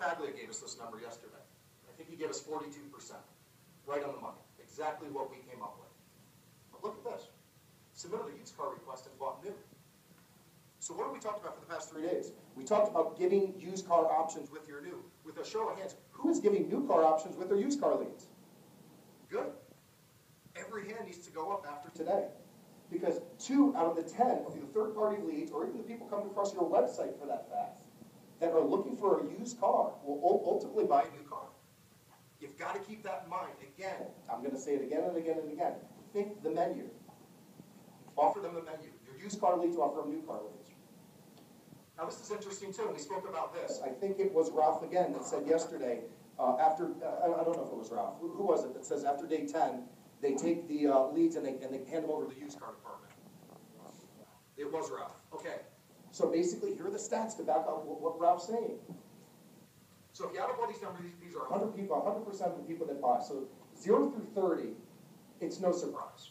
Ralph Baglia gave us this number yesterday. I think he gave us 42%. Right on the money. Exactly what we came up with. But look at this. Submitted a used car request and bought new. So what have we talked about for the past 3 days? We talked about giving used car options with your new. With a show of hands, who is giving new car options with their used car leads? Good. Every hand needs to go up after today. Because 2 out of the 10 of your third-party leads, or even the people coming across your website for that fact, that are looking for a used car will ultimately buy a new car. You've got to keep that in mind. Again, I'm going to say it again and again and again. Think the menu. Offer them the menu. Your used car leads, offer them new car leads. Now this is interesting too, and we spoke about this. I think it was Ralph again that said yesterday, I don't know if it was Ralph, who was it that says after day 10, they take the leads and they hand them over to the used car department. It was Ralph. Okay. So basically, here are the stats to back up what Ralph's saying. So if you add up all these numbers, these are 100 people, 100% of the people that buy. So 0 through 30, it's no surprise.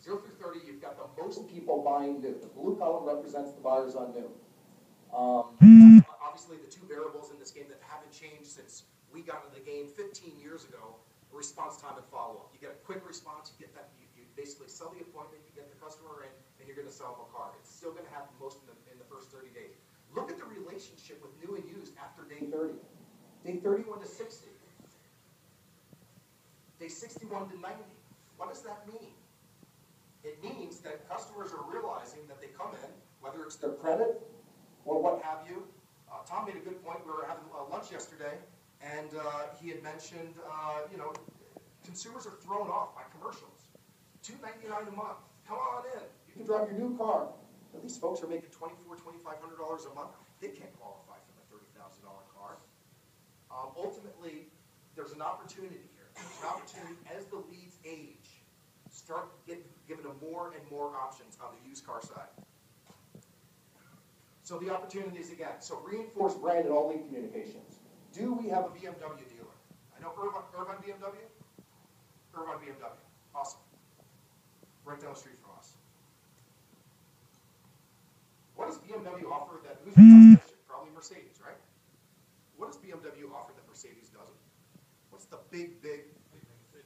0 through 30, you've got the most people buying new. The blue column represents the buyers on new. Obviously, the two variables in this game that haven't changed since we got into the game 15 years ago: response time and follow-up. You get a quick response, you get that, you basically sell the appointment, you get the customer in, and you're going to sell them a car. It's still going to happen most in the first 30 days. Look at the relationship with new and used after day 30. Day 31 to 60. Day 61 to 90. What does that mean? It means that customers are realizing that they come in, whether it's their credit or what have you. Tom made a good point. We were having lunch yesterday, and he had mentioned, consumers are thrown off by commercials. $299 a month. Come on in. You can drive your new car. Now, these folks are making $2,400, $2,500 a month. They can't qualify for the $30,000 car. Ultimately, there's an opportunity here. There's an opportunity as the leads age, start giving them more and more options on the used car side. So the opportunities again. So reinforce brand in all lead communications. Do we have a BMW dealer? I know Irvine BMW. Irvine BMW. Awesome. Right down the street from us. What does BMW offer that, who's the competition? Probably Mercedes, right? What does BMW offer that Mercedes doesn't? What's the big... The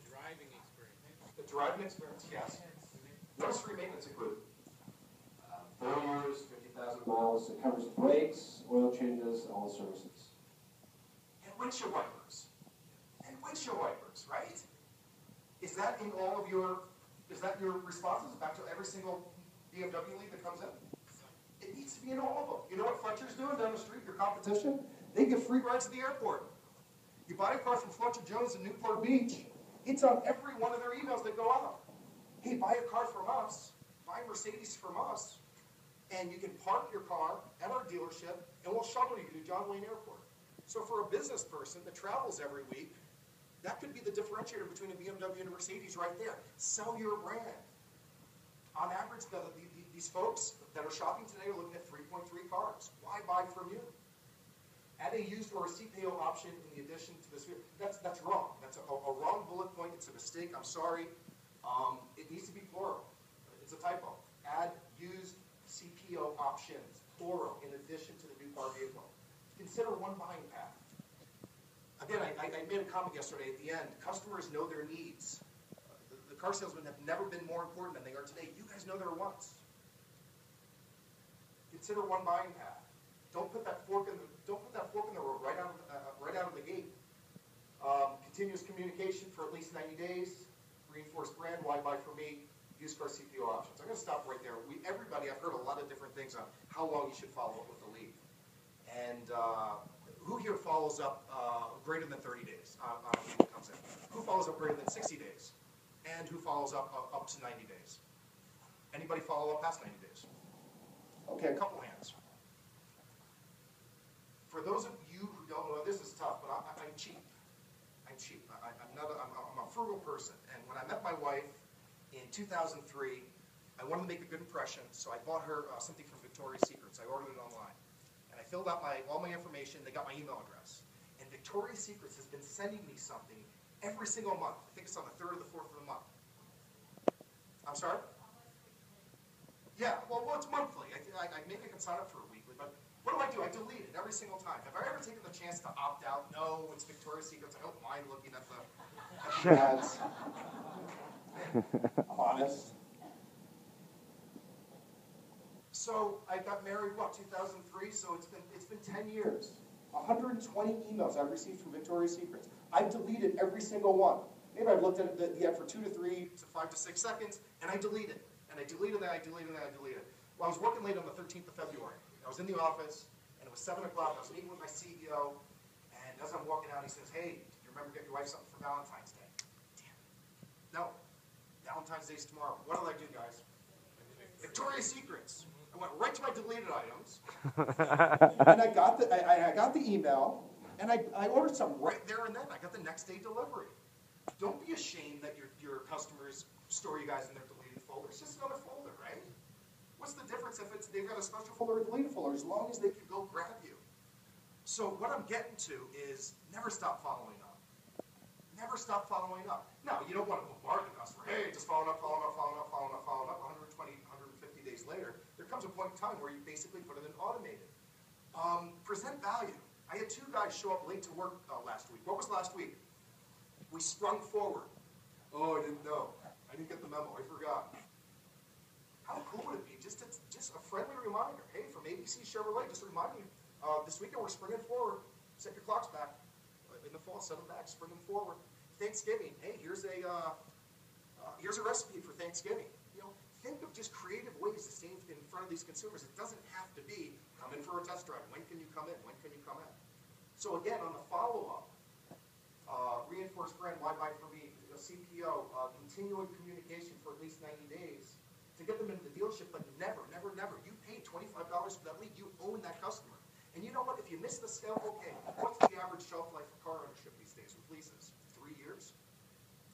driving experience. The driving experience, yes. What does free maintenance include? 4 years, 50,000 miles. It covers brakes, oil changes, all the services. And windshield wipers. And windshield wipers, right? Is that in all of your... Is that your responses back to every single BMW lead that comes in? It needs to be in all of them. You know what Fletcher's doing down the street, your competition? They give free rides to the airport. You buy a car from Fletcher Jones in Newport Beach, it's on every one of their emails that go out. Hey, buy a car from us, buy a Mercedes from us, and you can park your car at our dealership, and we'll shuttle you to John Wayne Airport. So for a business person that travels every week, that could be the differentiator between a BMW and a Mercedes right there. Sell your brand. On average, these folks that are shopping today are looking at 3.3 cars. Why buy from you? Add a used or a CPO option in the addition to this. That's wrong. That's a wrong bullet point. It's a mistake. I'm sorry. It needs to be plural. It's a typo. Add used CPO options, plural, in addition to the new car vehicle. Consider one buying path. Again, I made a comment yesterday at the end. Customers know their needs. The car salesmen have never been more important than they are today. You guys know their wants. Consider one buying path. Don't put that fork in the road right out of the gate. Continuous communication for at least 90 days. Reinforced brand. Why buy from me? Used car CPO options. I'm going to stop right there. Everybody, I've heard a lot of different things on how long you should follow up with the lead. And who here follows up greater than 30 days on a lead that comes in? Who follows up greater than 60 days? And who follows up to 90 days? Anybody follow up past 90 days? Okay, a couple hands. For those of you who don't know, this is tough, but I'm cheap. I'm cheap. I'm a frugal person. And when I met my wife in 2003, I wanted to make a good impression, so I bought her something from Victoria's Secrets. I ordered it online. And I filled out all my information. They got my email address. And Victoria's Secrets has been sending me something every single month. I think it's on the 3rd or the 4th of the month. I'm sorry? Yeah, well it's monthly. Maybe I can sign up for a weekly, but What do? I delete it every single time. Have I ever taken the chance to opt out? No, it's Victoria's Secrets. I don't mind looking at the ads. I'm honest. So I got married, 2003? So it's been 10 years. 120 emails I've received from Victoria's Secrets. I've deleted every single one. Maybe I've looked at the ad for 2 to 3 to 5 to 6 seconds, and I delete it. And I deleted that, I deleted that, I deleted it. Well, I was working late on the 13th of February. I was in the office, and it was 7 o'clock. I was meeting with my CEO, and as I'm walking out, he says, "Hey, do you remember getting your wife something for Valentine's Day?" Damn it. No. Valentine's Day's tomorrow. What did I do, guys? Victoria's Secrets. I went right to my deleted items, and I got the email, and I ordered something right there and then. I got the next day delivery. Don't be ashamed that your customers store you guys in their deleted folder. It's just another folder, right? What's the difference if they've got a special folder or a deleted folder, as long as they can go grab you? So what I'm getting to is never stop following up. Never stop following up. Now, you don't want to bombard the customer. Hey, just following up, 120, 150 days later. There comes a point in time where you basically put it in automated. Present value. I had 2 guys show up late to work last week. What was last week? We sprung forward. Oh, I didn't know. I didn't get the memo. I forgot. How cool would it be just a friendly reminder? Hey, from ABC Chevrolet, just a reminder you, this weekend we're springing forward. Set your clocks back. In the fall, set them back, spring them forward. Thanksgiving. Hey, here's a recipe for Thanksgiving. Think of just creative ways to stay in front of these consumers. It doesn't have to be come in for a test drive. When can you come in? When can you come in? So again, on the follow-up, reinforced brand, why buy from me, CPO, continuing communication for at least 90 days to get them into the dealership, but never. You paid $25 for that lead. You own that customer. And you know what? If you miss the sale, okay. What's the average shelf life for car ownership these days with leases? 3 years.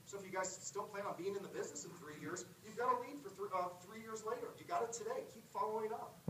So if you guys still plan on being in the business in 3 years, you've got a lead for 3 years later. You got it today. Keep following up.